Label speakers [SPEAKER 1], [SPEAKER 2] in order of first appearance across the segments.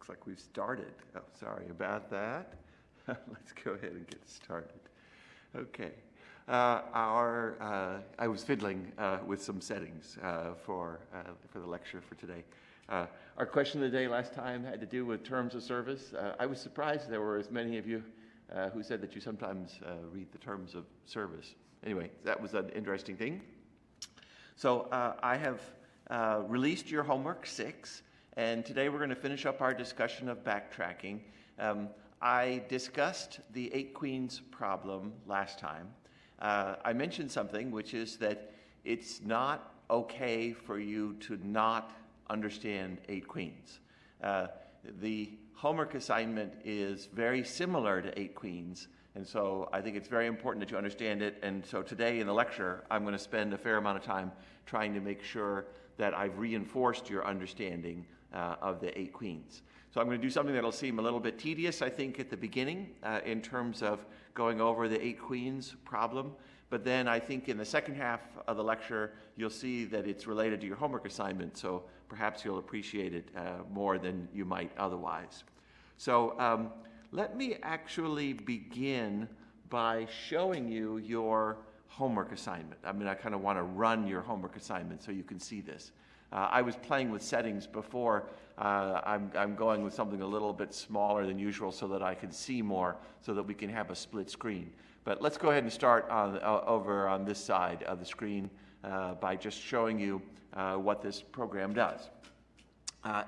[SPEAKER 1] Looks like we've started. Oh, sorry about that. Let's go ahead and get started. Okay. I was fiddling with some settings for the lecture for today. Our question of the day last time had to do with terms of service. I was surprised there were as many of you who said that you sometimes read the terms of service. Anyway, that was an interesting thing. So I have released your homework 6, and today we're going to finish up our discussion of backtracking. I discussed the 8 queens problem last time. I mentioned something, which is that it's not okay for you to not understand 8 queens. The homework assignment is very similar to 8 queens, and so I think it's very important that you understand it. And so today in the lecture, I'm going to spend a fair amount of time trying to make sure that I've reinforced your understanding of the 8 queens. So I'm going to do something that'll seem a little bit tedious, I think, at the beginning in terms of going over the 8 queens problem. But then I think in the second half of the lecture, you'll see that it's related to your homework assignment, so perhaps you'll appreciate it more than you might otherwise. So let me actually begin by showing you your homework assignment. I mean, I kind of want to run your homework assignment so you can see this. I was playing with settings before. I'm going with something a little bit smaller than usual so that I can see more, so that we can have a split screen. But let's go ahead and start over on this side of the screen by just showing you what this program does.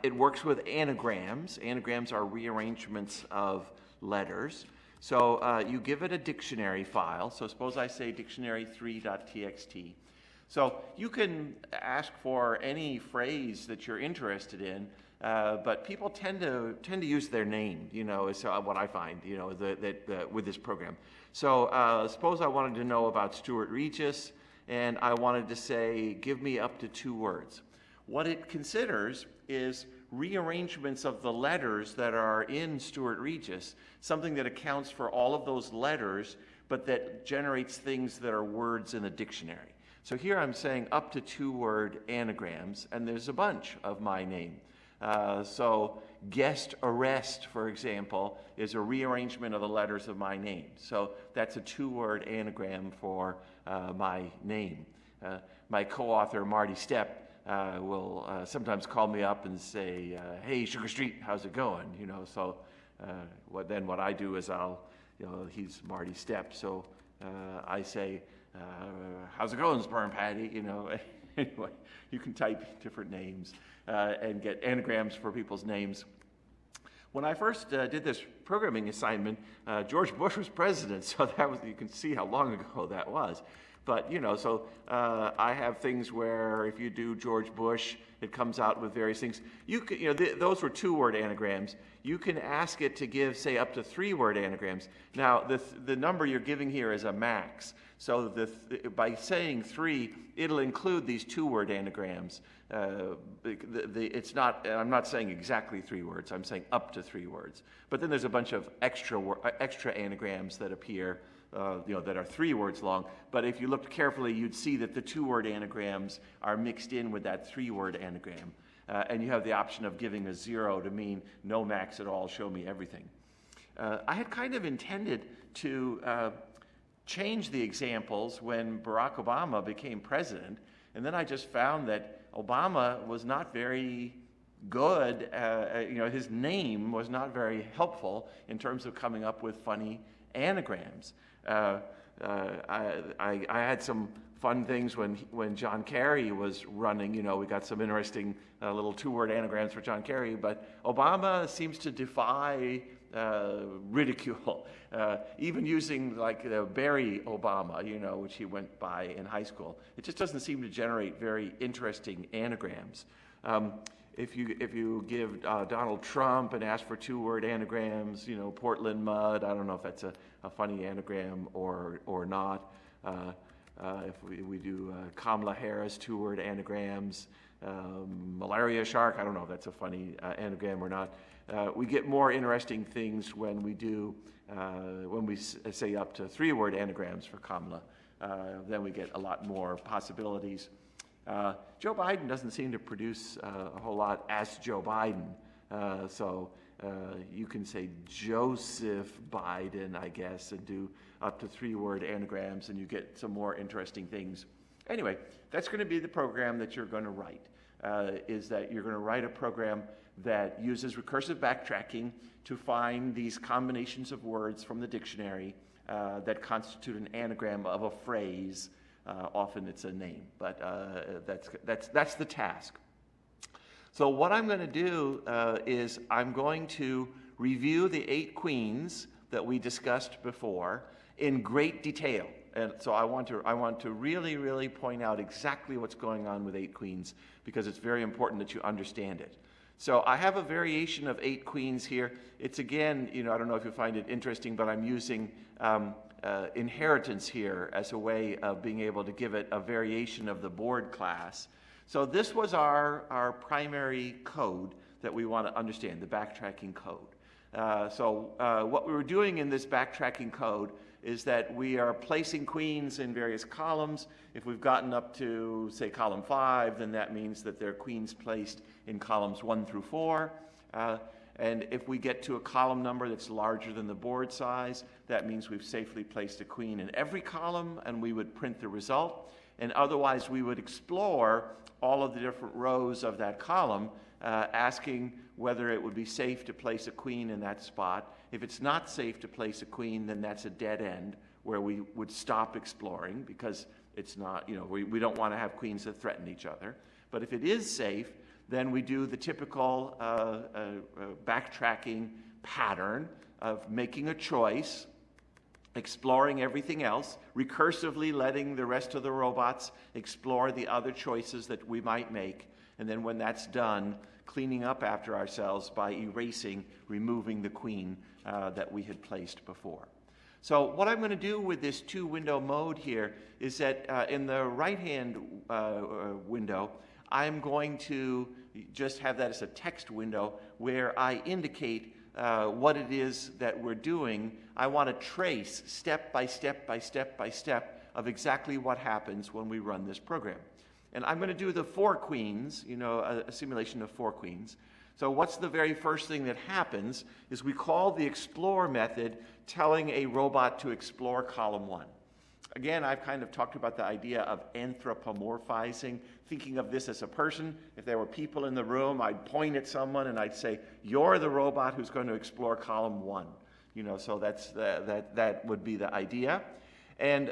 [SPEAKER 1] It works with anagrams. Anagrams are rearrangements of letters. So you give it a dictionary file. So suppose I say dictionary3.txt. So you can ask for any phrase that you're interested in, but people tend to use their name, is what I find, with this program. So suppose I wanted to know about Stuart Regis, and I wanted to say, give me up to 2 words. What it considers is rearrangements of the letters that are in Stuart Regis, something that accounts for all of those letters, but that generates things that are words in the dictionary. So here I'm saying up to 2-word anagrams, and there's a bunch of my name. So guest arrest, for example, is a rearrangement of the letters of my name. So that's a 2-word anagram for my name. My co-author, Marty Stepp, will sometimes call me up and say, hey, Sugar Street, how's it going? So what I do is he's Marty Stepp, so I say, how's it going, Sperm Patty? Anyway, you can type different names and get anagrams for people's names. When I first did this programming assignment, George Bush was president, so you can see how long ago that was. But, so I have things where if you do George Bush, it comes out with various things. You could, those were 2-word anagrams. You can ask it to give, say, up to 3-word anagrams. Now, the number you're giving here is a max. So by saying 3, it'll include these 2-word anagrams. It's not. I'm not saying exactly 3 words. I'm saying up to 3 words. But then there's a bunch of extra anagrams that appear. That are 3 words long, but if you looked carefully, you'd see that the 2-word anagrams are mixed in with that 3-word anagram. And you have the option of giving a 0 to mean no max at all, show me everything. I had kind of intended to change the examples when Barack Obama became president, and then I just found that Obama was not very good, his name was not very helpful in terms of coming up with funny anagrams. I had some fun things when John Kerry was running. We got some interesting little 2-word anagrams for John Kerry, but Obama seems to defy ridicule, even using like Barry Obama, which he went by in high school. It just doesn't seem to generate very interesting anagrams. If you give Donald Trump and ask for 2-word anagrams, Portland mud, I don't know if that's a funny anagram or not. If we do Kamala Harris 2-word anagrams, malaria shark, I don't know if that's a funny anagram or not. We get more interesting things when we say up to 3-word anagrams for Kamala. Then we get a lot more possibilities. Joe Biden doesn't seem to produce a whole lot as Joe Biden. So you can say Joseph Biden, I guess, and do up to 3-word anagrams, and you get some more interesting things. Anyway, that's going to be the program that you're going to write, is that you're going to write a program that uses recursive backtracking to find these combinations of words from the dictionary that constitute an anagram of a phrase. Often it's a name, but that's the task. So what I'm going to do is I'm going to review the 8 queens that we discussed before in great detail. And so I want to really, really point out exactly what's going on with 8 queens, because it's very important that you understand it. So I have a variation of 8 queens here. It's again, I don't know if you find it interesting, but I'm using inheritance here as a way of being able to give it a variation of the board class. So this was our primary code that we want to understand, the backtracking code. So what we were doing in this backtracking code is that we are placing queens in various columns. If we've gotten up to, say, column 5, then that means that there are queens placed in columns 1 through 4. And if we get to a column number that's larger than the board size, that means we've safely placed a queen in every column, and we would print the result. And otherwise, we would explore all of the different rows of that column, asking whether it would be safe to place a queen in that spot. If it's not safe to place a queen, then that's a dead end where we would stop exploring, because it's not, we don't want to have queens that threaten each other. But if it is safe, then we do the typical backtracking pattern of making a choice, exploring everything else, recursively letting the rest of the robots explore the other choices that we might make, and then when that's done, cleaning up after ourselves by removing the queen that we had placed before. So what I'm going to do with this 2-window mode here is that in the right-hand window, I'm going to just have that as a text window where I indicate what it is that we're doing. I want to trace step by step by step by step of exactly what happens when we run this program. And I'm going to do the 4 queens, a simulation of 4 queens. So what's the very first thing that happens is we call the explore method telling a robot to explore column 1. Again, I've kind of talked about the idea of anthropomorphizing, thinking of this as a person. If there were people in the room, I'd point at someone and I'd say, you're the robot who's going to explore column 1. So that would be the idea. And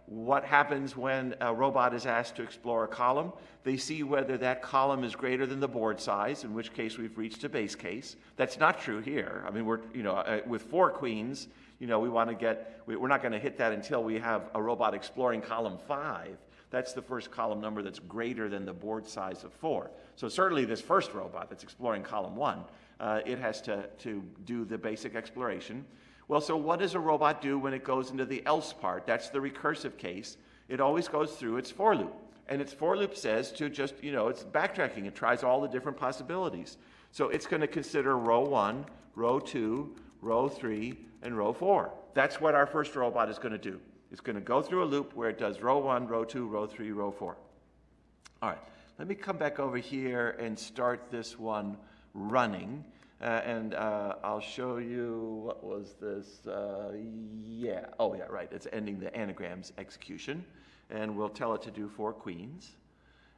[SPEAKER 1] what happens when a robot is asked to explore a column? They see whether that column is greater than the board size, in which case we've reached a base case. That's not true here. I mean, with 4 queens, we're not going to hit that until we have a robot exploring column 5. That's the first column number that's greater than the board size of 4. So certainly this first robot that's exploring column 1, it has to do the basic exploration. Well, so what does a robot do when it goes into the else part? That's the recursive case. It always goes through its for loop. And its for loop says to just, it's backtracking. It tries all the different possibilities. So it's going to consider row 1, row 2, row 3, and row 4. That's what our first robot is going to do. It's going to go through a loop where it does row 1, row 2, row 3, row 4. All right, let me come back over here and start this one running. And I'll show you, what was this? Right. It's ending the anagrams execution. And we'll tell it to do 4 queens.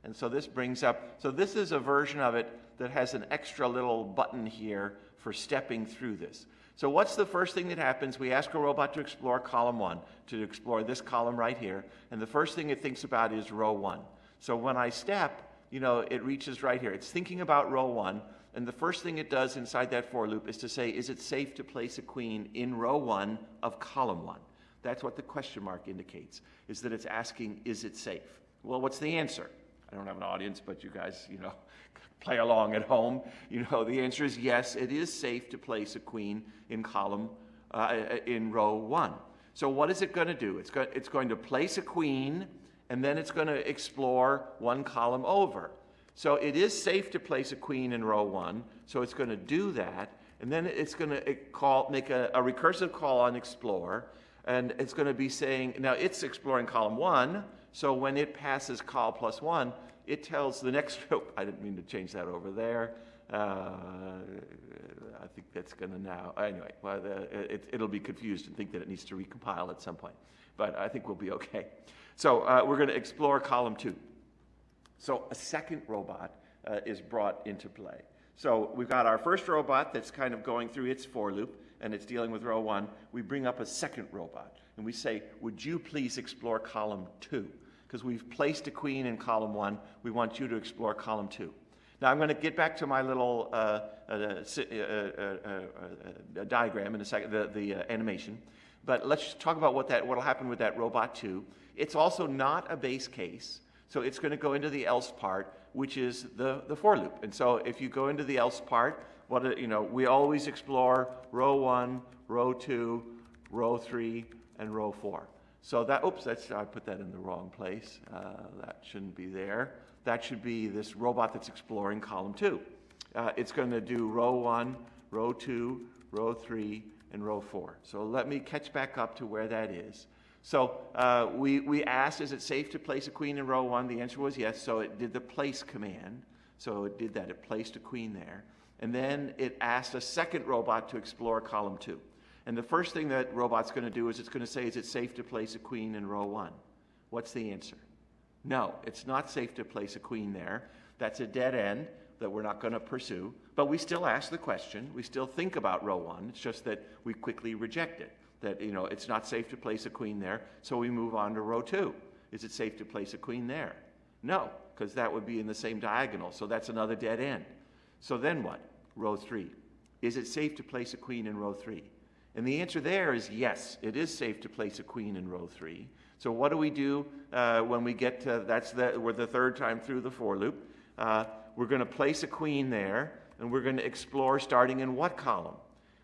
[SPEAKER 1] And so this brings up, so this is a version of it that has an extra little button here for stepping through this. So what's the first thing that happens? We ask a robot to explore column 1, to explore this column right here. And the first thing it thinks about is row 1. So when I step, it reaches right here. It's thinking about row 1. And the first thing it does inside that for loop is to say, is it safe to place a queen in row 1 of column 1? That's what the question mark indicates, is that it's asking, is it safe? Well, what's the answer? I don't have an audience, but you guys, play along at home. The answer is yes, it is safe to place a queen in in row 1. So what is it going to do? It's going to place a queen, and then it's going to explore 1 column over. So it is safe to place a queen in row 1, so it's going to do that, and then it's going to make a recursive call on explore, and it's going to be saying, now it's exploring column 1, so when it passes col +1, it tells the next, I didn't mean to change that over there, I think that's going to now, anyway, well, it'll be confused and think that it needs to recompile at some point. But I think we'll be okay. So we're going to explore column 2. So a second robot is brought into play. So we've got our first robot that's kind of going through its for loop, and it's dealing with row 1. We bring up a second robot, and we say, would you please explore column 2? Because we've placed a queen in column 1. We want you to explore column 2. Now I'm going to get back to my little diagram in a second, the animation. But let's just talk about what'll happen with that robot 2. It's also not a base case, so it's going to go into the else part, which is the for loop. And so if you go into the else part, we always explore row 1, row 2, row 3, and row 4. So that, I put that in the wrong place. That shouldn't be there. That should be this robot that's exploring column 2. It's going to do row 1, row 2, row 3, and row 4. So let me catch back up to where that is. So we asked, is it safe to place a queen in row 1? The answer was yes, so it did the place command. So it did that, it placed a queen there. And then it asked a second robot to explore column 2. And the first thing that robot's going to do is it's going to say, is it safe to place a queen in row 1? What's the answer? No, it's not safe to place a queen there. That's a dead end that we're not going to pursue. But we still ask the question. We still think about row 1. It's just that we quickly reject it. That, it's not safe to place a queen there. So we move on to row 2. Is it safe to place a queen there? No, because that would be in the same diagonal. So that's another dead end. So then what? Row 3. Is it safe to place a queen in row 3? And the answer there is yes, it is safe to place a queen in row 3. So what do we do when we get to, we're the third time through the for loop. We're going to place a queen there, and we're going to explore starting in what column?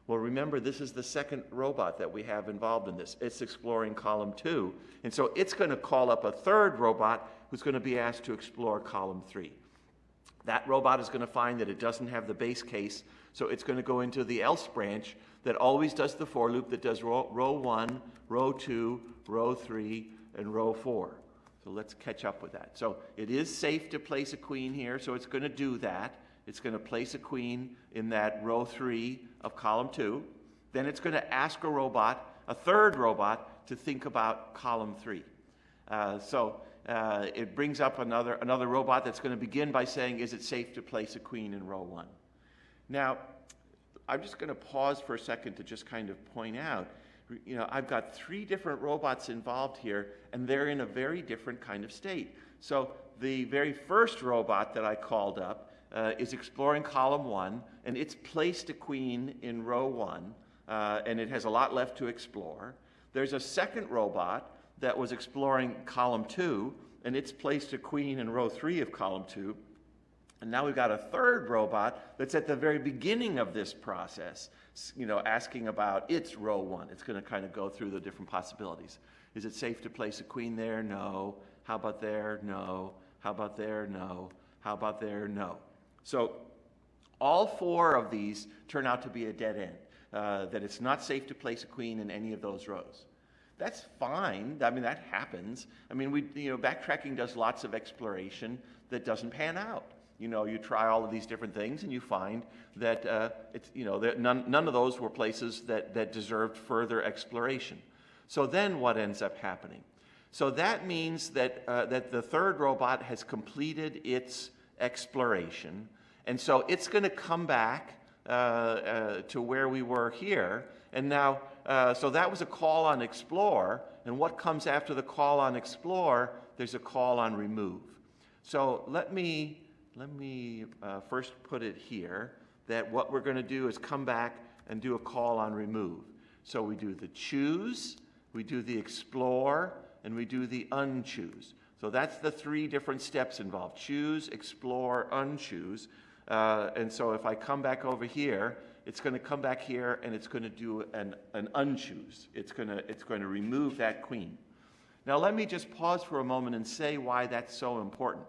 [SPEAKER 1] Well, remember, this is the second robot that we have involved in this. It's exploring column 2. And so it's going to call up a third robot who's going to be asked to explore column 3. That robot is going to find that it doesn't have the base case, so it's going to go into the else branch that always does the for loop, that does row 1, row 2, row 3, and row 4. So let's catch up with that. So it is safe to place a queen here, so it's going to do that. It's going to place a queen in that row 3 of column 2. Then it's going to ask a third robot, to think about column 3. It brings up another robot that's going to begin by saying, is it safe to place a queen in row 1? Now, I'm just going to pause for a second to just kind of point out, I've got 3 different robots involved here, and they're in a very different kind of state. So the very first robot that I called up is exploring column 1, and it's placed a queen in row 1, and it has a lot left to explore. There's a second robot that was exploring column 2, and it's placed a queen in row 3 of column 2. And now we've got a third robot that's at the very beginning of this process, asking about its row 1. It's going to kind of go through the different possibilities. Is it safe to place a queen there? No. How about there? No. How about there? No. How about there? No. So all 4 of these turn out to be a dead end, that it's not safe to place a queen in any of those rows. That's fine. I mean, that happens. I mean, backtracking does lots of exploration that doesn't pan out. You try all of these different things, and you find that that none of those were places that deserved further exploration. So then what ends up happening? So that means that the third robot has completed its exploration, and so it's going to come back to where we were here. And now, so that was a call on explore, and what comes after the call on explore? There's a call on remove. So let me first put it here, that what we're going to do is come back and do a call on remove. So we do the choose, we do the explore, and we do the unchoose. So that's the 3 different steps involved: choose, explore, unchoose. And so if I come back over here, it's going to come back here, and it's going to do an unchoose. It's going to remove that queen. Now let me just pause for a moment and say why that's so important.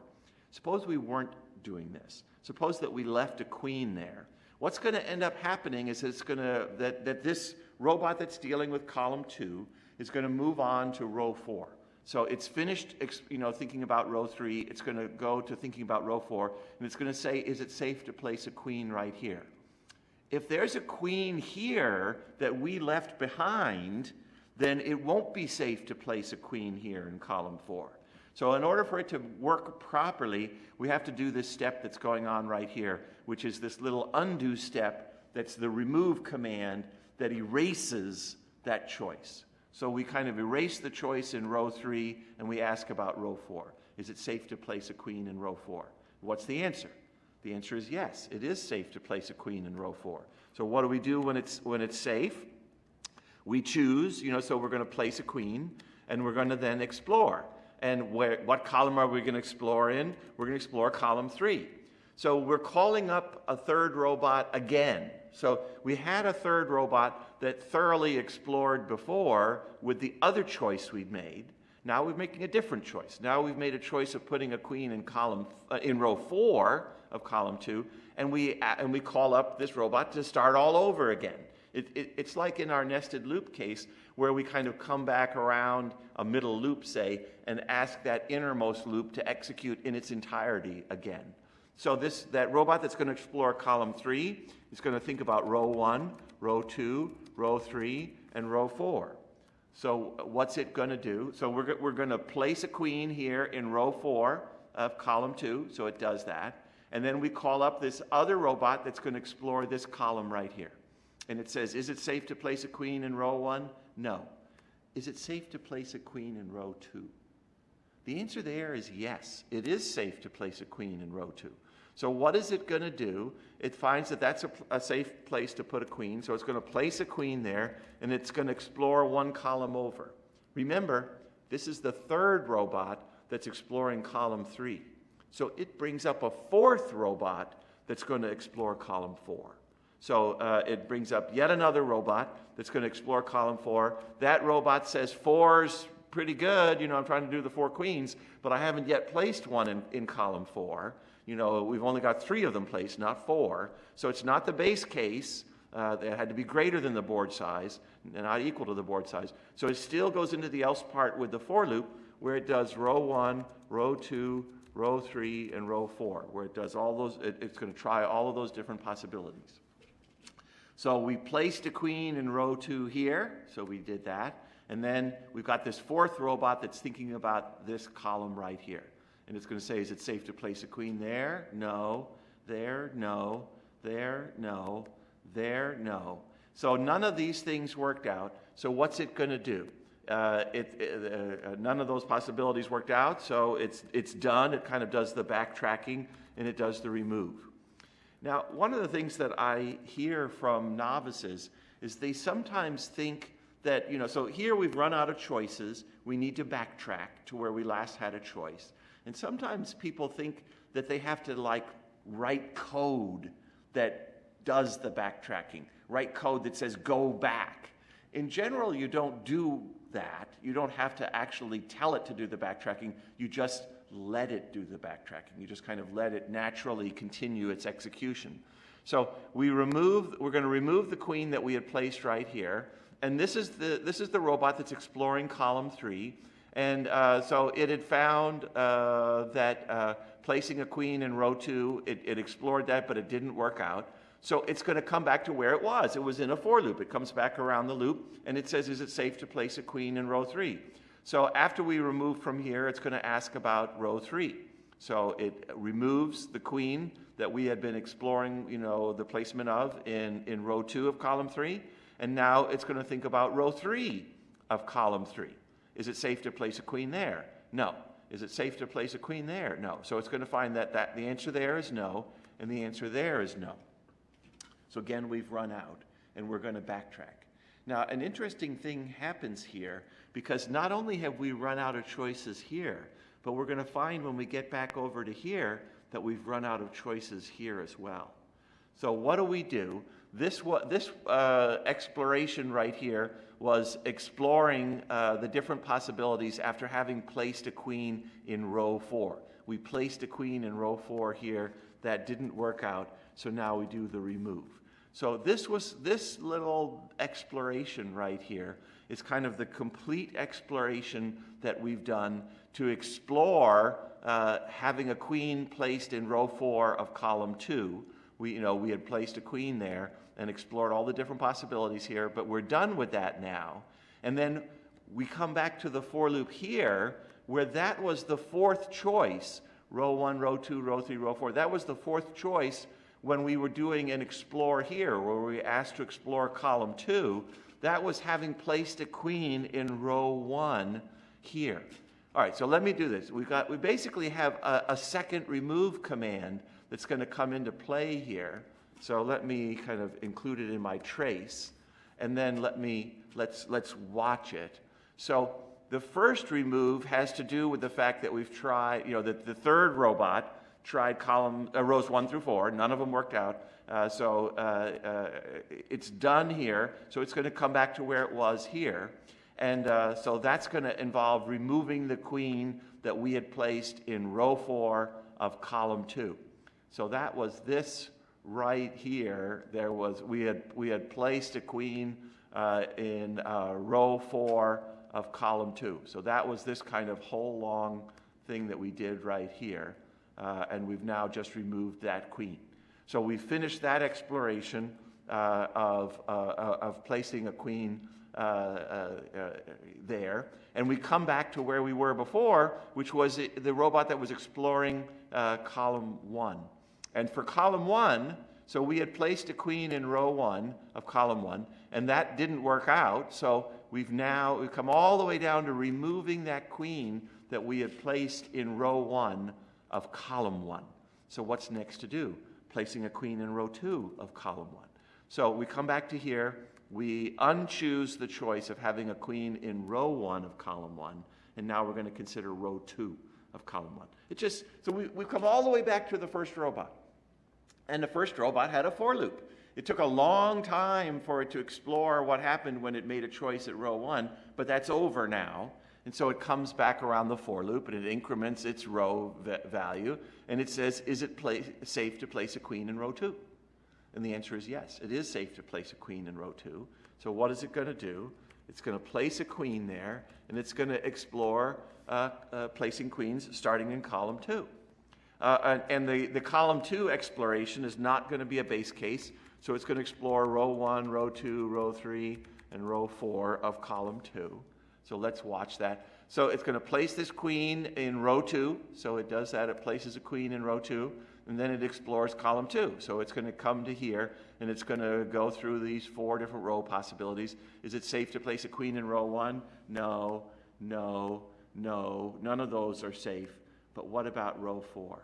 [SPEAKER 1] Suppose we weren't doing this. Suppose that we left a queen there. What's going to end up happening is that this robot that's dealing with column 2 is going to move on to row 4. So it's finished, thinking about row 3. It's going to go to thinking about row 4, and it's going to say, is it safe to place a queen right here? If there's a queen here that we left behind, then it won't be safe to place a queen here in column 4. So in order for it to work properly, we have to do this step that's going on right here, which is this little undo step that's the remove command that erases that choice. So we kind of erase the choice in row 3, and we ask about row 4. Is it safe to place a queen in row 4? What's the answer? The answer is yes, it is safe to place a queen in row 4. So what do we do when it's safe? We choose, so we're going to place a queen, and we're going to then explore. And what column are we going to explore in? We're going to explore column 3. So we're calling up a third robot again. So we had a third robot that thoroughly explored before with the other choice we'd made. Now we're making a different choice. Now we've made a choice of putting a queen in row 4 of column 2, and we call up this robot to start all over again. It's like in our nested loop case where we kind of come back around a middle loop, say, and ask that innermost loop to execute in its entirety again. So that robot that's going to explore column 3 is going to think about row 1, row 2, row 3, and row 4. So what's it going to do? So we're going to place a queen here in row 4 of column 2, so it does that. And then we call up this other robot that's going to explore this column right here. And it says, is it safe to place a queen in row 1? No. Is it safe to place a queen in row 2? The answer there is yes. It is safe to place a queen in row 2. So what is it going to do? It finds that that's a safe place to put a queen, so it's going to place a queen there, and it's going to explore one column over. Remember, this is the third robot that's exploring column 3. So it brings up a fourth robot that's going to explore column 4. So it brings up yet another robot that's going to explore column 4. That robot says 4's pretty good. I'm trying to do the 4 queens, but I haven't yet placed one in column 4. We've only got 3 of them placed, not 4. So it's not the base case. It had to be greater than the board size, and not equal to the board size. So it still goes into the else part with the for loop, where it does row 1, row 2, row 3, and row 4, where it does all those. It's going to try all of those different possibilities. So we placed a queen in row 2 here, so we did that. And then we've got this fourth robot that's thinking about this column right here. And it's going to say, is it safe to place a queen there? No. There? No. There? No. There? No. So none of these things worked out. So what's it going to do? None of those possibilities worked out, so it's done. It kind of does the backtracking, and it does the remove. Now, one of the things that I hear from novices is they sometimes think that, so here we've run out of choices. We need to backtrack to where we last had a choice. And sometimes people think that they have to, write code that does the backtracking, write code that says go back. In general, you don't do that. You don't have to actually tell it to do the backtracking. You just let it do the backtracking. You just kind of let it naturally continue its execution. So we're going to remove the queen that we had placed right here, and this is the robot that's exploring column 3. And so it had found that placing a queen in row 2, it explored that, but it didn't work out. So it's going to come back to where it was. It was in a for loop. It comes back around the loop, and it says, is it safe to place a queen in row 3? So after we remove from here, it's going to ask about row 3. So it removes the queen that we had been exploring, the placement of in row 2 of column 3. And now it's going to think about row 3 of column 3. Is it safe to place a queen there? No. Is it safe to place a queen there? No. So it's going to find that the answer there is no, and the answer there is no. So again, we've run out, and we're going to backtrack. Now, an interesting thing happens here, because not only have we run out of choices here, but we're going to find when we get back over to here that we've run out of choices here as well. So what do? This exploration right here was exploring the different possibilities after having placed a queen in row 4. We placed a queen in row 4 here. That didn't work out, so now we do the remove. So this little exploration right here It's kind of the complete exploration that we've done to explore having a queen placed in row 4 of column 2. We had placed a queen there and explored all the different possibilities here, but we're done with that now. And then we come back to the for loop here, where that was the 4th choice, row 1, row 2, row 3, row 4. That was the 4th choice when we were doing an explore here, where we asked to explore column 2. That was having placed a queen in row 1 here. All right, so let me do this. We basically have a second remove command that's going to come into play here. So let me kind of include it in my trace, and then let's watch it. So the first remove has to do with the fact that we've tried, that the third robot tried rows 1 through 4. None of them worked out. So it's done here. So it's going to come back to where it was here. And so that's going to involve removing the queen that we had placed in row 4 of column 2. So that was this right here. We had placed a queen in row 4 of column 2. So that was this kind of whole long thing that we did right here. And we've now just removed that queen. So we finished that exploration of placing a queen there. And we come back to where we were before, which was the robot that was exploring column 1. And for column 1, so we had placed a queen in row 1 of column 1, and that didn't work out. So we've come all the way down to removing that queen that we had placed in row 1 of column 1. So what's next to do? Placing a queen in row 2 of column 1. So we come back to here. We unchoose the choice of having a queen in row 1 of column 1, and now we're going to consider row 2 of column 1. So we've come all the way back to the first robot. And the first robot had a for loop. It took a long time for it to explore what happened when it made a choice at row 1, but that's over now. And so it comes back around the for loop, and it increments its row value, and it says, is it safe to place a queen in row 2? And the answer is yes, it is safe to place a queen in row 2. So what is it going to do? It's going to place a queen there, and it's going to explore placing queens starting in column 2. And the column 2 exploration is not going to be a base case, so it's going to explore row 1, row 2, row 3, and row 4 of column 2. So let's watch that. So it's going to place this queen in row 2. So it does that. It places a queen in row 2. And then it explores column 2. So it's going to come to here, and it's going to go through these 4 different row possibilities. Is it safe to place a queen in row 1? No, no, no. None of those are safe. But what about row 4?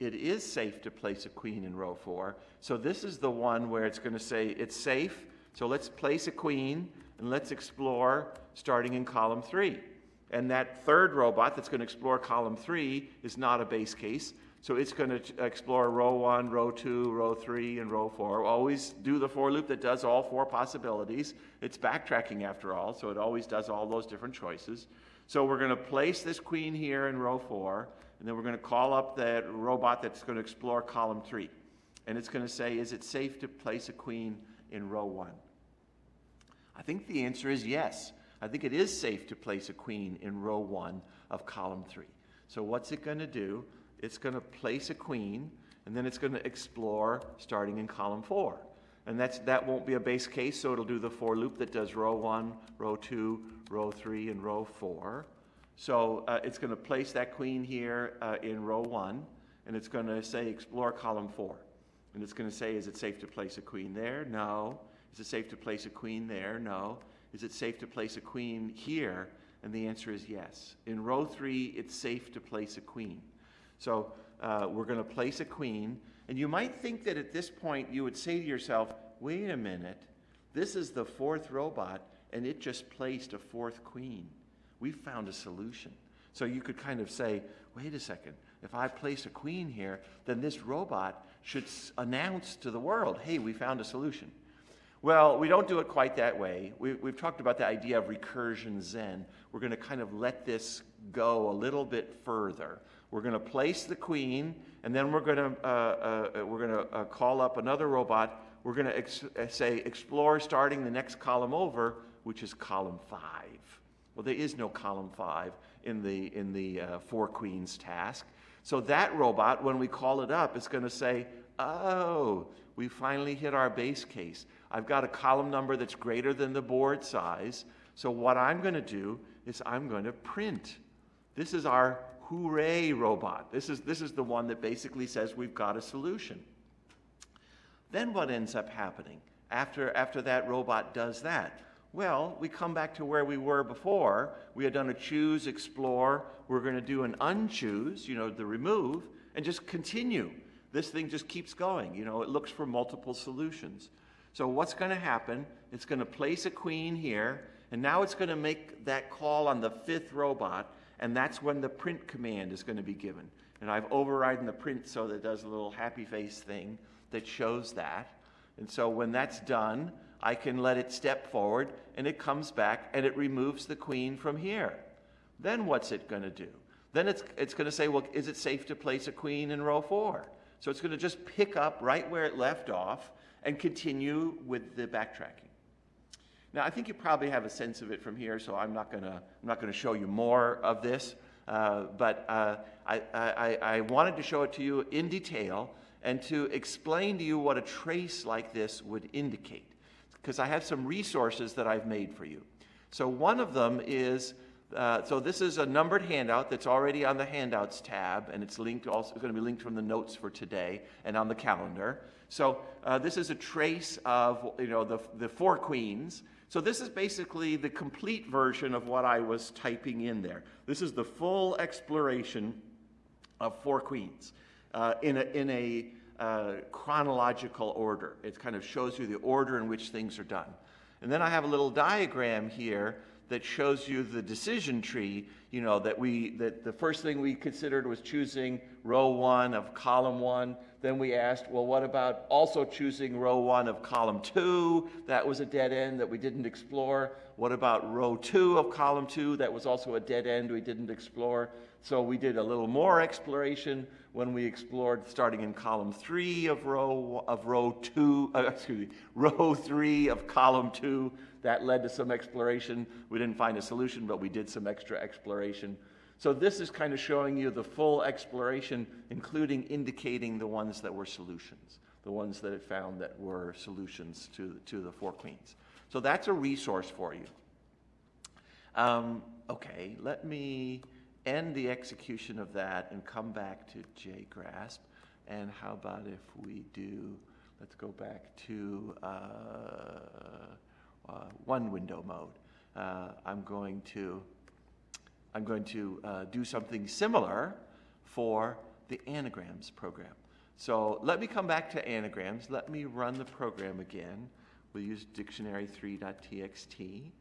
[SPEAKER 1] It is safe to place a queen in row 4. So this is the one where it's going to say it's safe. So let's place a queen, and let's explore starting in column 3. And that third robot that's going to explore column 3 is not a base case. So it's going to explore row 1, row 2, row 3, and row 4. Always do the for loop that does all 4 possibilities. It's backtracking after all, so it always does all those different choices. So we're going to place this queen here in row 4, and then we're going to call up that robot that's going to explore column 3. And it's going to say, is it safe to place a queen in row 1? I think the answer is yes. I think it is safe to place a queen in row 1 of column 3. So what's it going to do? It's going to place a queen, and then it's going to explore starting in column 4. And that won't be a base case, so it'll do the for loop that does row 1, row 2, row 3, and row 4. So it's going to place that queen here in row 1, and it's going to say explore column 4. And it's going to say, is it safe to place a queen there? No. Is it safe to place a queen there? No. Is it safe to place a queen here? And the answer is yes. In row 3, it's safe to place a queen. So we're going to place a queen. And you might think that at this point you would say to yourself, wait a minute, this is the 4th robot, and it just placed a 4th queen. We found a solution. So you could kind of say, wait a second, if I place a queen here, then this robot should announce to the world, hey, we found a solution. Well, we don't do it quite that way. We've talked about the idea of recursion Zen. We're going to kind of let this go a little bit further. We're going to place the queen, and then we're going to call up another robot. We're going to say explore starting the next column over which is column 5. Well, there is no column 5 in the 4 queens task. So that robot, when we call it up, is going to say, oh, we finally hit our base case. I've got a column number that's greater than the board size. So what I'm going to do is I'm going to print. This is our hooray robot. This is the one that basically says we've got a solution. Then what ends up happening after that robot does that? Well, we come back to where we were before. We had done a choose, explore. We're going to do an unchoose, the remove, and just continue. This thing just keeps going. It looks for multiple solutions. So what's going to happen? It's going to place a queen here, and now it's going to make that call on the 5th robot, and that's when the print command is going to be given. And I've overridden the print so that it does a little happy face thing that shows that. And so when that's done, I can let it step forward, and it comes back, and it removes the queen from here. Then what's it going to do? Then it's going to say, well, is it safe to place a queen in row 4? So it's going to just pick up right where it left off and continue with the backtracking. Now, I think you probably have a sense of it from here, so I'm not going to show you more of this. But I wanted to show it to you in detail and to explain to you what a trace like this would indicate, because I have some resources that I've made for you. So one of them is, so this is a numbered handout that's already on the Handouts tab, and it's linked also going to be linked from the notes for today and on the calendar. So this is a trace of the 4 queens. So this is basically the complete version of what I was typing in there. This is the full exploration of 4 queens in a chronological order. It kind of shows you the order in which things are done. And then I have a little diagram here that shows you the decision tree, that the first thing we considered was choosing row 1 of column 1. Then we asked, well, what about also choosing row 1 of column 2? That was a dead end that we didn't explore. What about row 2 of column 2? That was also a dead end we didn't explore. So we did a little more exploration when we explored starting in column 3 of row 3 of column 2. That led to some exploration. We didn't find a solution, but we did some extra exploration. So this is kind of showing you the full exploration, including indicating the ones that were solutions, the ones that it found that were solutions to the 4 queens. So that's a resource for you. Okay, let me end the execution of that and come back to JGrasp. And how about if we do, let's go back to one window mode. I'm going to do something similar for the anagrams program. So let me come back to anagrams. Let me run the program again. We'll use dictionary3.txt.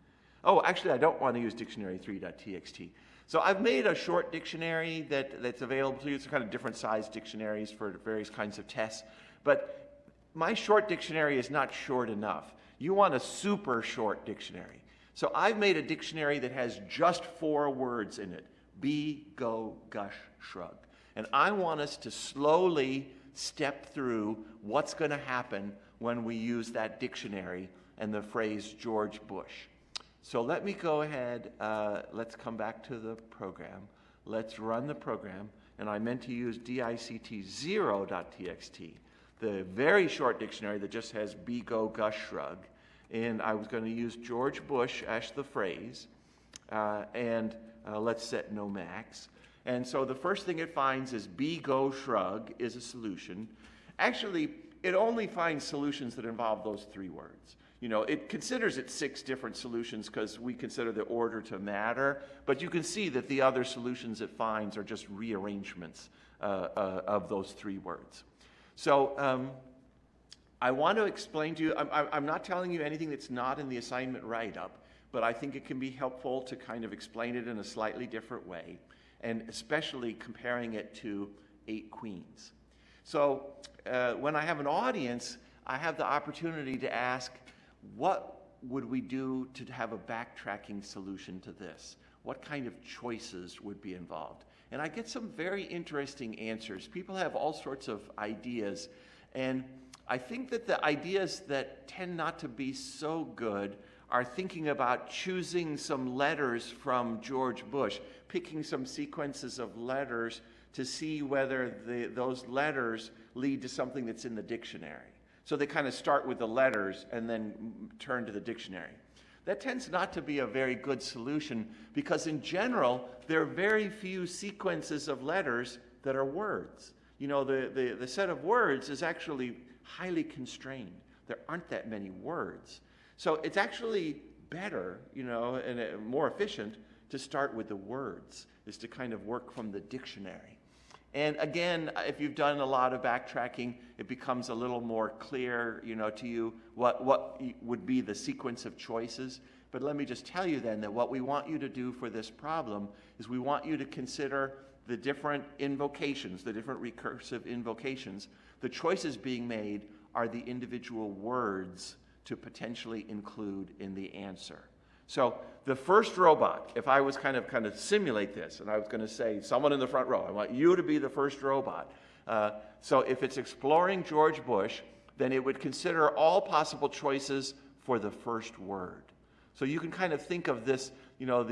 [SPEAKER 1] Oh, actually, I don't want to use dictionary3.txt. So I've made a short dictionary that's available to you. It's kind of different size dictionaries for various kinds of tests. But my short dictionary is not short enough. You want a super short dictionary. So I've made a dictionary that has just 4 words in it. Be, go, gush, shrug. And I want us to slowly step through what's going to happen when we use that dictionary and the phrase George Bush. So let me go ahead, let's come back to the program. Let's run the program. And I meant to use dict0.txt, the very short dictionary that just has be, go, gush, shrug. And I was going to use George Bush as the phrase, and let's set no max. And so the first thing it finds is be, go, shrug is a solution. Actually, it only finds solutions that involve those 3 words. It considers it 6 different solutions because we consider the order to matter, but you can see that the other solutions it finds are just rearrangements of those 3 words. So I want to explain to you, I'm not telling you anything that's not in the assignment write-up, but I think it can be helpful to kind of explain it in a slightly different way, and especially comparing it to 8 queens. So when I have an audience, I have the opportunity to ask, what would we do to have a backtracking solution to this? What kind of choices would be involved? And I get some very interesting answers. People have all sorts of ideas, and I think that the ideas that tend not to be so good are thinking about choosing some letters from George Bush, picking some sequences of letters to see whether those letters lead to something that's in the dictionary. So they kind of start with the letters and then turn to the dictionary. That tends not to be a very good solution because in general, there are very few sequences of letters that are words. You know, the set of words is actually highly constrained. There aren't that many words. So it's actually better, you know, and more efficient to start with the words, is to kind of work from the dictionary. And again, if you've done a lot of backtracking, it becomes a little more clear, you know, to you what would be the sequence of choices. But let me just tell you then that what we want you to do for this problem is we want you to consider the different invocations, the different recursive invocations. The choices being made are the individual words to potentially include in the answer. So the first robot, if I was kind of simulate this, and I was going to say, someone in the front row, I want you to be the first robot. So if it's exploring George Bush, then it would consider all possible choices for the first word. So you can kind of think of this, you know,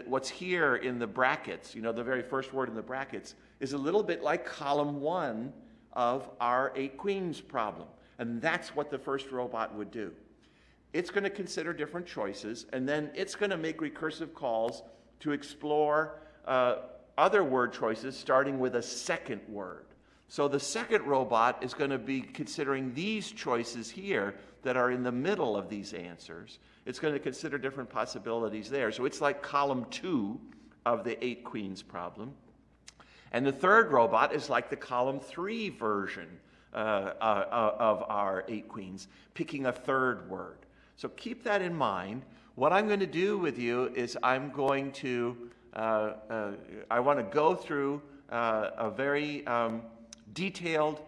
[SPEAKER 1] what's here in the brackets, you know, the very first word in the brackets is a little bit like column 1 of our 8 queens problem. And that's what the first robot would do. It's going to consider different choices, and then it's going to make recursive calls to explore other word choices, starting with a second word. So the second robot is going to be considering these choices here that are in the middle of these answers. It's going to consider different possibilities there. So it's like column 2 of the 8 queens problem. And the third robot is like the column 3 version of our 8 queens, picking a third word. So keep that in mind. What I'm going to do with you is I'm going to, I want to go through a very detailed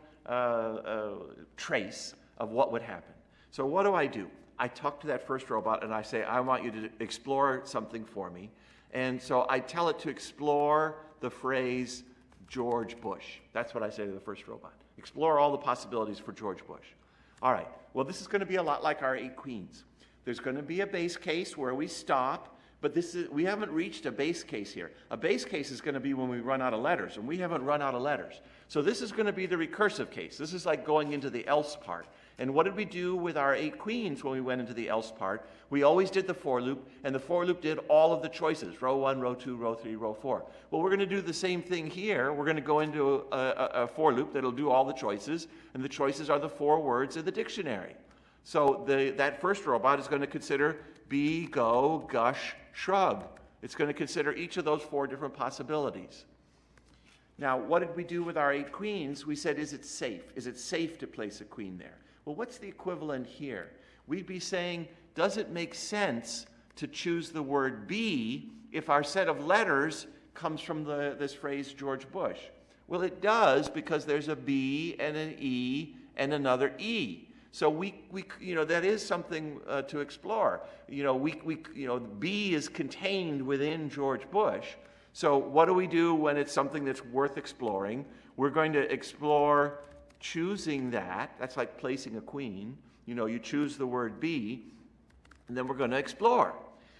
[SPEAKER 1] trace of what would happen. So what do? I talk to that first robot and I say, I want you to explore something for me. And so I tell it to explore the phrase George Bush. That's what I say to the first robot. Explore all the possibilities for George Bush. All right, well, this is going to be a lot like our 8 queens. There's going to be a base case where we stop, but we haven't reached a base case here. A base case is going to be when we run out of letters, and we haven't run out of letters. So this is going to be the recursive case. This is like going into the else part. And what did we do with our 8 queens when we went into the else part? We always did the for loop, and the for loop did all of the choices, row 1, row 2, row 3, row 4. Well, we're going to do the same thing here. We're going to go into a for loop that'll do all the choices, and the choices are the 4 words in the dictionary. So that first robot is going to consider be, go, gush, shrug. It's going to consider each of those 4 different possibilities. Now, what did we do with our 8 queens? We said, is it safe? Is it safe to place a queen there? Well, what's the equivalent here? We'd be saying, does it make sense to choose the word be if our set of letters comes from this phrase George Bush? Well, it does, because there's a B and an E and another E. So we that is something to explore. B is contained within George Bush. So what do we do when it's something that's worth exploring? We're going to explore choosing that. That's like placing a queen. You choose the word be, and then we're going to explore.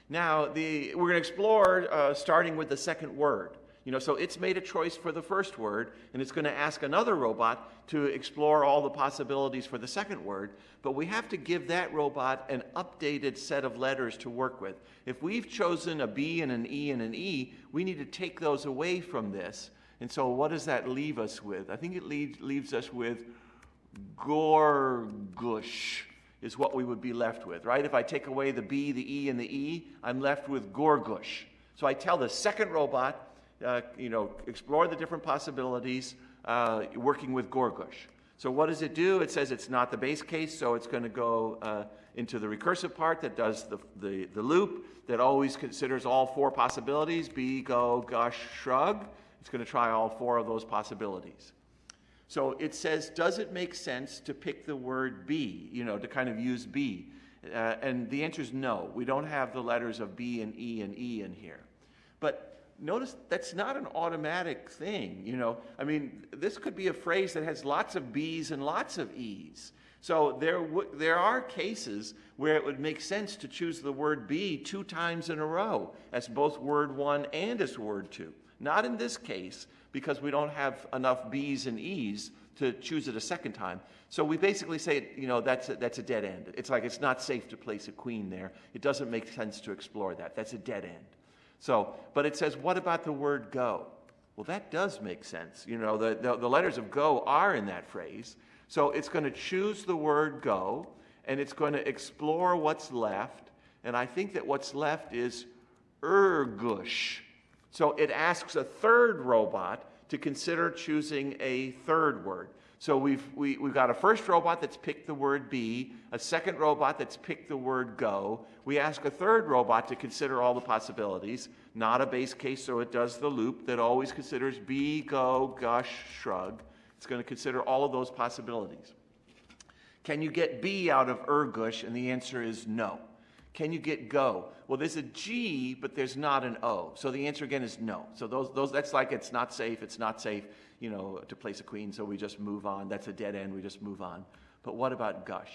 [SPEAKER 1] Now, we're going to explore starting with the second word. So it's made a choice for the first word, and it's going to ask another robot to explore all the possibilities for the second word, but we have to give that robot an updated set of letters to work with. If we've chosen a B and an E and an E, we need to take those away from this. And so what does that leave us with? I think it leaves us with Gorgush is what we would be left with, right? If I take away the B, the E, and the E, I'm left with Gorgush. So I tell the second robot, explore the different possibilities working with Gorgush. So what does it do? It says it's not the base case, so it's going to go into the recursive part that does the loop, that always considers all 4 possibilities, be, go, gush, shrug. It's going to try all 4 of those possibilities. So it says, does it make sense to pick the word be, to kind of use be? And the answer is no. We don't have the letters of B and E in here. But notice that's not an automatic thing, This could be a phrase that has lots of B's and lots of E's. So there are cases where it would make sense to choose the word be 2 times in a row as both word 1 and as word 2. Not in this case, because we don't have enough B's and E's to choose it a second time. So we basically say, that's a dead end. It's like it's not safe to place a queen there. It doesn't make sense to explore that. That's a dead end. So, but it says, what about the word go? Well, that does make sense. The letters of go are in that phrase. So it's going to choose the word go, and it's going to explore what's left. And I think that what's left is gush. So it asks a third robot to consider choosing a third word. So we've got a first robot that's picked the word be, a second robot that's picked the word go. We ask a third robot to consider all the possibilities, not a base case, so it does the loop that always considers be, go, gush, shrug. It's going to consider all of those possibilities. Can you get be out of gush? And the answer is no. Can you get go? Well, there's a G, but there's not an O. So the answer again is no. So those that's like it's not safe to place a queen, so we just move on. That's a dead end, we just move on. But what about gush?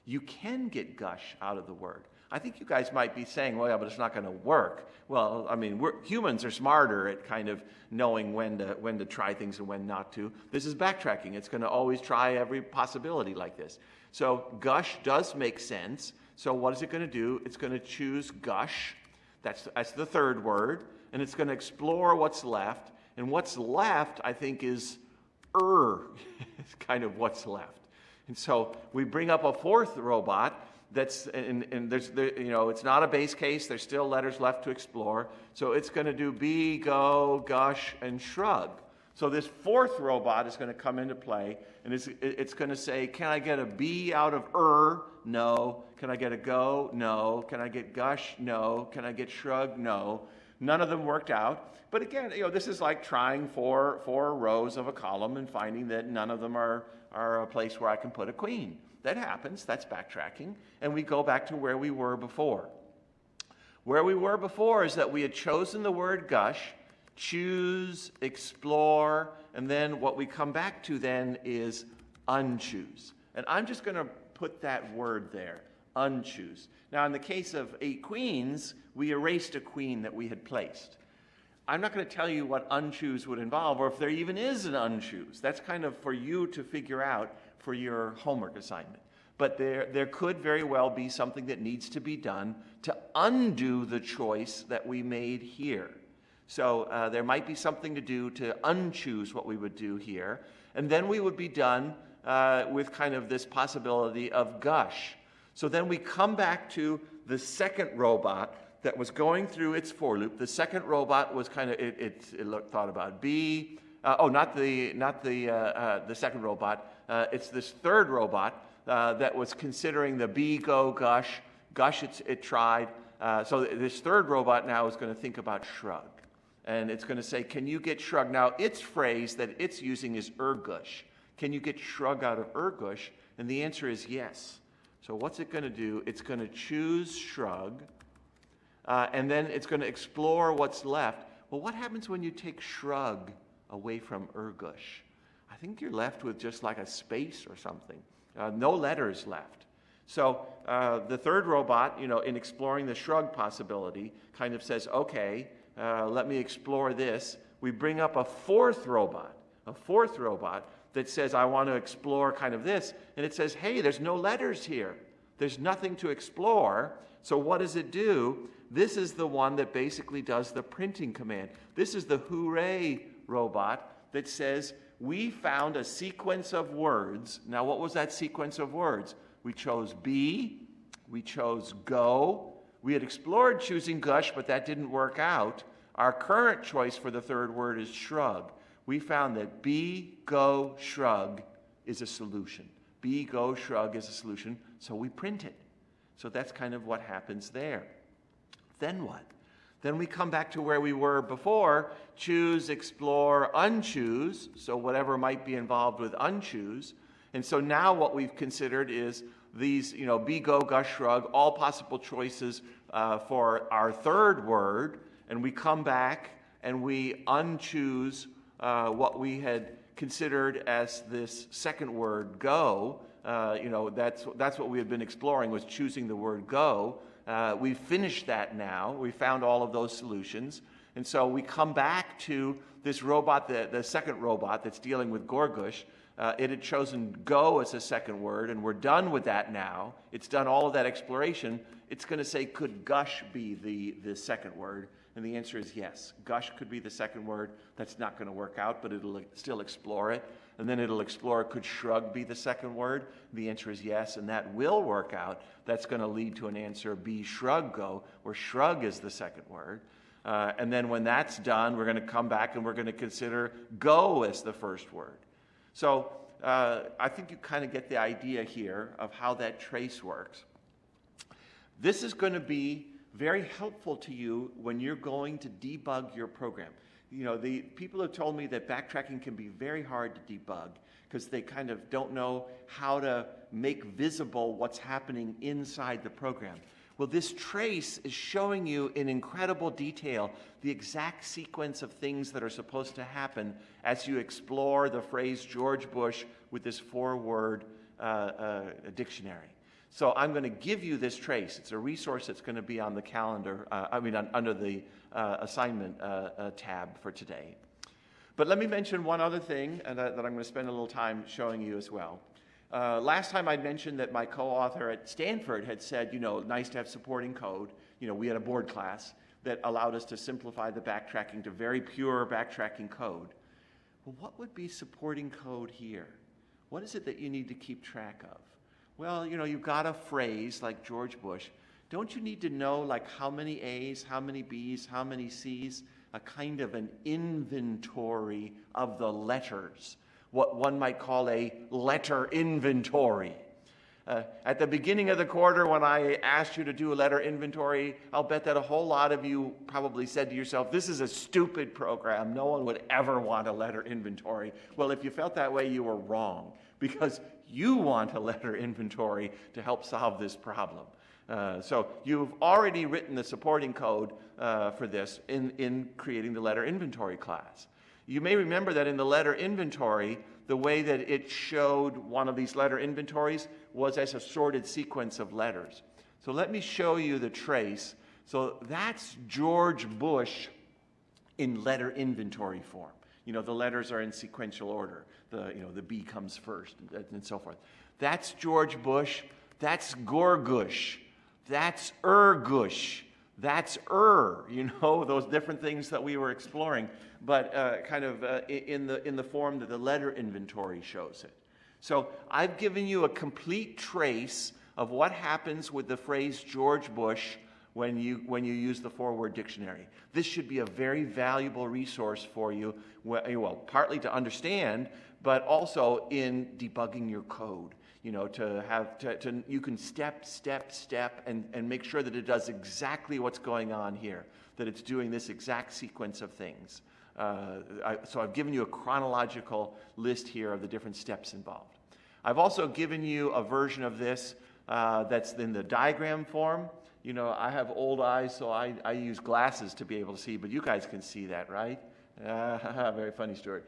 [SPEAKER 1] You can get gush out of the word. I think you guys might be saying, well, yeah, but it's not going to work. Well, I mean, humans are smarter at kind of knowing when to try things and when not to. This is backtracking. It's going to always try every possibility like this. So gush does make sense. So what is it going to do? It's going to choose gush. That's the third word. And it's going to explore what's left. And what's left, I think, is It's kind of what's left. And so we bring up a fourth robot. It's not a base case. There's still letters left to explore. So it's going to do be, go, gush, and shrug. So this fourth robot is going to come into play, and it's going to say, can I get a be out of No. Can I get a go? No. Can I get gush? No. Can I get shrug? No. None of them worked out. But again, this is like trying four rows of a column and finding that none of them are a place where I can put a queen. That happens. That's backtracking. And we go back to where we were before. Where we were before is that we had chosen the word gush, choose, explore, and then what we come back to then is unchoose. And I'm just going to put that word there, unchoose. Now, in the case of 8 queens, we erased a queen that we had placed. I'm not going to tell you what unchoose would involve, or if there even is an unchoose. That's kind of for you to figure out for your homework assignment. But there could very well be something that needs to be done to undo the choice that we made here. So there might be something to do to unchoose what we would do here. And then we would be done with kind of this possibility of gush. So then we come back to the second robot that was going through its for loop. The second robot was kind of, it thought about be, not the second robot. It's this third robot that was considering the be, go, gush. Gush, it tried. So this third robot now is going to think about shrug. And it's going to say, can you get shrug? Now, its phrase that it's using is gush. Can you get shrug out of gush? And the answer is yes. So what's it going to do? It's going to choose shrug, and then it's going to explore what's left. Well, what happens when you take shrug away from gush? I think you're left with just like a space or something. No letters left. So the third robot, in exploring the shrug possibility, kind of says, okay, let me explore this. We bring up a fourth robot that says, I want to explore kind of this. And it says, hey, there's no letters here. There's nothing to explore. So what does it do? This is the one that basically does the printing command. This is the hooray robot that says, we found a sequence of words. Now, what was that sequence of words? We chose be, we chose go. We had explored choosing gush, but that didn't work out. Our current choice for the third word is shrug. We found that be, go, shrug is a solution. Be, go, shrug is a solution, so we print it. So that's kind of what happens there. Then what? Then we come back to where we were before, choose, explore, unchoose, so whatever might be involved with unchoose. And so now what we've considered is these, be, go, gush, shrug, all possible choices for our third word, and we come back and we unchoose what we had considered as this second word, go, That's what we had been exploring, was choosing the word go. We've finished that now. We found all of those solutions. And so we come back to this robot, the second robot that's dealing with Gorgush. It had chosen go as a second word, and we're done with that now. It's done all of that exploration. It's going to say, could gush be the second word? And the answer is yes. Gush could be the second word. That's not going to work out, but it'll still explore it. And then it'll explore, could shrug be the second word? The answer is yes, and that will work out. That's going to lead to an answer, be shrug go, where shrug is the second word. And then when that's done, we're going to come back and we're going to consider go as the first word. So I think you kind of get the idea here of how that trace works. This is going to be very helpful to you when you're going to debug your program. The people have told me that backtracking can be very hard to debug because they kind of don't know how to make visible what's happening inside the program. Well, this trace is showing you in incredible detail the exact sequence of things that are supposed to happen as you explore the phrase George Bush with this 4-word dictionary. So I'm going to give you this trace. It's a resource that's going to be on the calendar, under the assignment tab for today. But let me mention one other thing that I'm going to spend a little time showing you as well. Last time I mentioned that my co-author at Stanford had said, nice to have supporting code. We had a board class that allowed us to simplify the backtracking to very pure backtracking code. Well, what would be supporting code here? What is it that you need to keep track of? Well, you've got a phrase like George Bush. Don't you need to know like how many A's, how many B's, how many C's? A kind of an inventory of the letters. What one might call a letter inventory. At the beginning of the quarter, when I asked you to do a letter inventory, I'll bet that a whole lot of you probably said to yourself, this is a stupid program. No one would ever want a letter inventory. Well, if you felt that way, you were wrong, because you want a letter inventory to help solve this problem. So you've already written the supporting code for this in creating the letter inventory class. You may remember that in the letter inventory, the way that it showed one of these letter inventories was as a sorted sequence of letters. So let me show you the trace. So that's George Bush in letter inventory form. The letters are in sequential order. The B comes first and so forth. That's George Bush. That's Gorgush. That's Ergush. That's those different things that we were exploring, but in the form that the letter inventory shows it. So I've given you a complete trace of what happens with the phrase George Bush when you use the 4-word dictionary. This should be a very valuable resource for you, partly to understand, but also in debugging your code. You can step, and make sure that it does exactly what's going on here, that it's doing this exact sequence of things. So I've given you a chronological list here of the different steps involved. I've also given you a version of this that's in the diagram form. I have old eyes, so I use glasses to be able to see, but you guys can see that, right? Very funny story.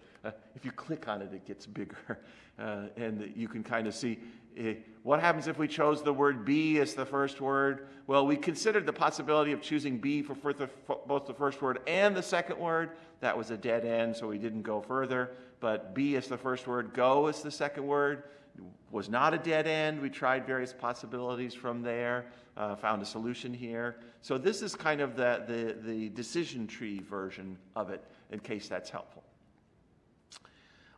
[SPEAKER 1] If you click on it, it gets bigger. And you can kind of see what happens if we chose the word be as the first word. Well, we considered the possibility of choosing be for both the first word and the second word. That was a dead end, so we didn't go further. But be as the first word, go as the second word was not a dead end. We tried various possibilities from there, found a solution here. So this is kind of the decision tree version of it, in case that's helpful.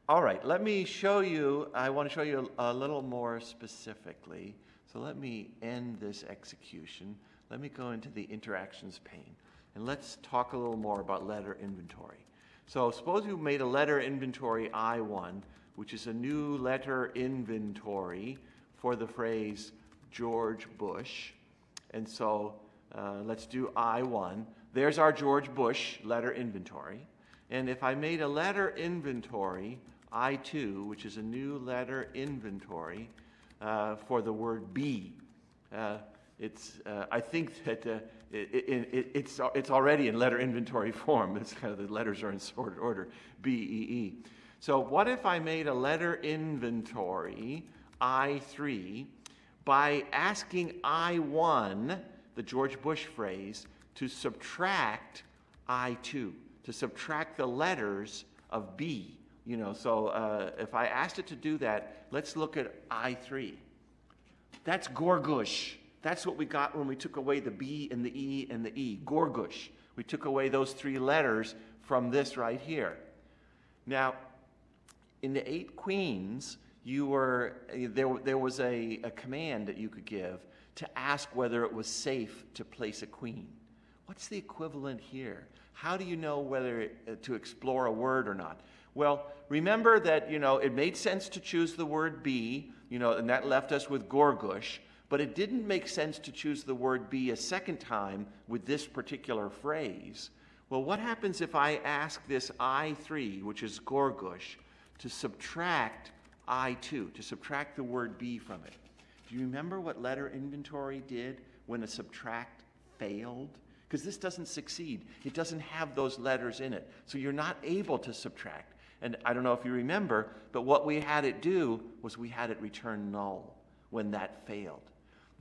[SPEAKER 1] All right, let me show you, I want to show you a little more specifically. So let me end this execution. Let me go into the interactions pane, and let's talk a little more about letter inventory. So suppose you made a letter inventory I1, which is a new letter inventory for the phrase George Bush. And so let's do I1. There's our George Bush letter inventory. And if I made a letter inventory I2, which is a new letter inventory for the word be, I think that it's already in letter inventory form. It's kind of the letters are in sorted order, B, E, E. So what if I made a letter inventory I3 by asking I1, the George Bush phrase, to subtract I2, to subtract the letters of B. So if I asked it to do that, let's look at I3. That's Gorgush. That's what we got when we took away the B and the E and the E. Gorgush. We took away those 3 letters from this right here. Now, in the 8 queens, there was a command that you could give to ask whether it was safe to place a queen. What's the equivalent here? How do you know whether to explore a word or not? Well, remember that, it made sense to choose the word be, and that left us with Gorgush, but it didn't make sense to choose the word be a second time with this particular phrase. Well, what happens if I ask this I3, which is Gorgush, to subtract I2, to subtract the word be from it? Do you remember what letter inventory did when a subtract failed? Because this doesn't succeed. It doesn't have those letters in it. So you're not able to subtract. And I don't know if you remember, but what we had it do was we had it return null when that failed.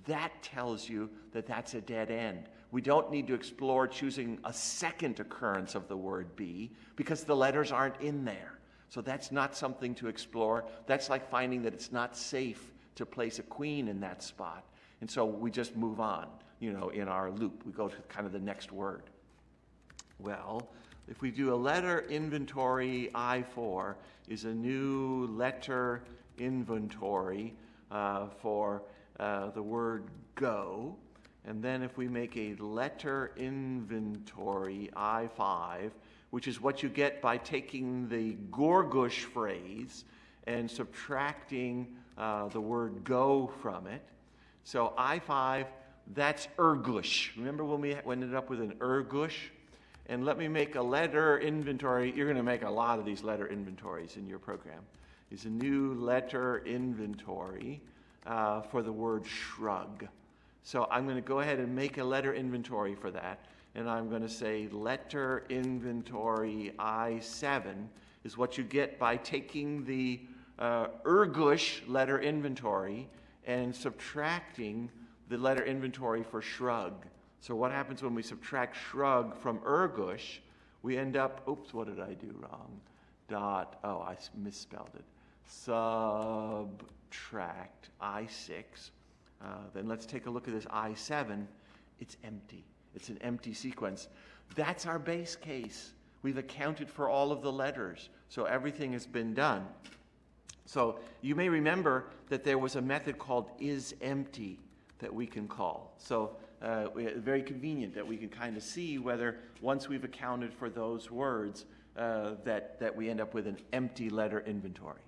[SPEAKER 1] That tells you that that's a dead end. We don't need to explore choosing a second occurrence of the word be because the letters aren't in there. So that's not something to explore. That's like finding that it's not safe to place a queen in that spot. And so we just move on, in our loop. We go to kind of the next word. Well, if we do a letter inventory, I4 is a new letter inventory for the word go. And then if we make a letter inventory, I5, which is what you get by taking the Gorgush phrase and subtracting the word go from it. So I5, that's Ergush. Remember when we ended up with an Ergush? And let me make a letter inventory. You're going to make a lot of these letter inventories in your program. It's a new letter inventory for the word shrug. So I'm going to go ahead and make a letter inventory for that. And I'm going to say letter inventory I7 is what you get by taking the Ergush letter inventory and subtracting the letter inventory for shrug. So what happens when we subtract shrug from Ergush? We end up, oops, what did I do wrong? I misspelled it. Subtract I6. Then let's take a look at this I7. It's empty. It's an empty sequence. That's our base case. We've accounted for all of the letters. So everything has been done. So you may remember that there was a method called isEmpty that we can call. So very convenient that we can kind of see whether once we've accounted for those words that we end up with an empty letter inventory.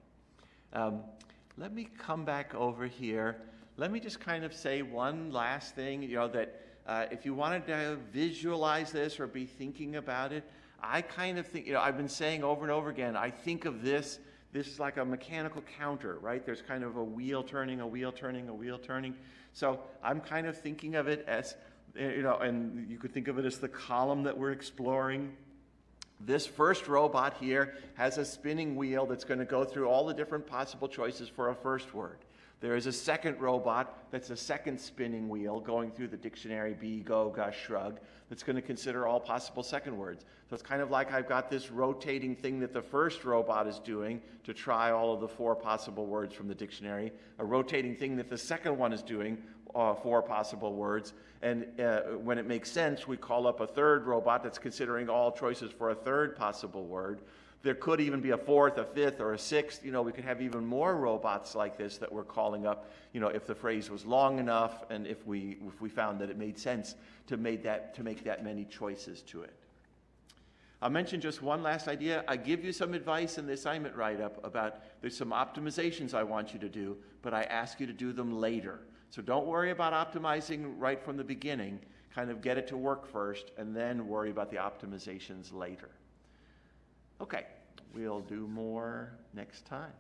[SPEAKER 1] Let me come back over here. Let me just kind of say one last thing, that if you wanted to visualize this or be thinking about it, I kind of think, I've been saying over and over again, I think of this is like a mechanical counter, right? There's kind of a wheel turning, a wheel turning, a wheel turning. So I'm kind of thinking of it as, and you could think of it as the column that we're exploring. This first robot here has a spinning wheel that's going to go through all the different possible choices for a first word. There is a second robot that's a second spinning wheel going through the dictionary, be, go, gush, shrug, that's going to consider all possible second words. So it's kind of like I've got this rotating thing that the first robot is doing to try all of the 4 possible words from the dictionary, a rotating thing that the second one is doing, 4 possible words, and when it makes sense, we call up a third robot that's considering all choices for a third possible word. There could even be a 4th, a 5th, or a 6th. We could have even more robots like this that we're calling up, if the phrase was long enough and if we found that it made sense to make that many choices to it. I'll mention just one last idea. I give you some advice in the assignment write-up about there's some optimizations I want you to do, but I ask you to do them later. So don't worry about optimizing right from the beginning. Kind of get it to work first and then worry about the optimizations later. Okay, we'll do more next time.